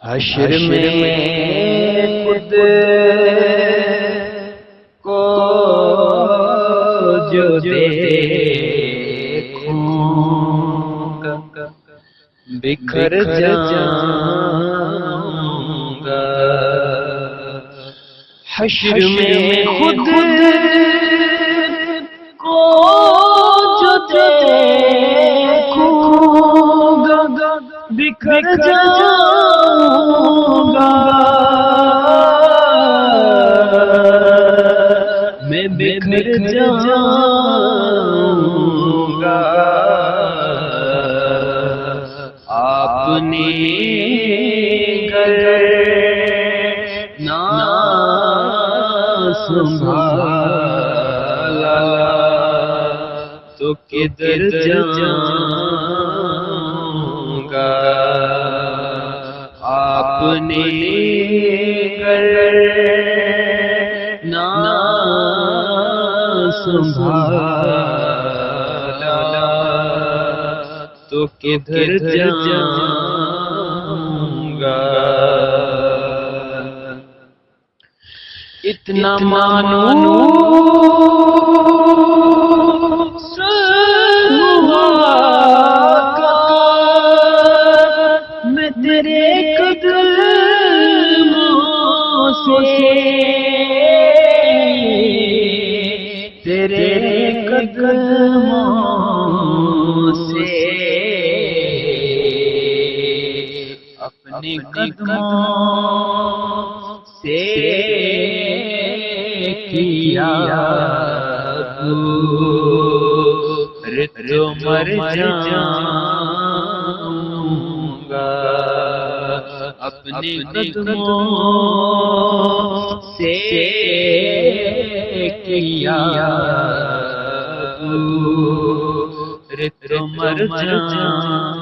حشر میں خود کو جو دیکھوں گا بکھر جاؤں گا۔ حشر میں خود کو جو دیکھوں گا بکھر جاؤں گا۔ میں بکھر جاؤں گا۔ آپ نے گر نہ سنبھالا تو کدھر جاؤں گا۔ آپ نے گر نہ سنبھالا تو کدھر جاؤں گا۔ اتنا مانوس ہوا میں تیرے قدموں سے، تیرے قدموں سے اپنے قدموں سے کیا دور تو مر جاؤں گا۔ اپنے قدموں سے کیا دور تو مر جاؤں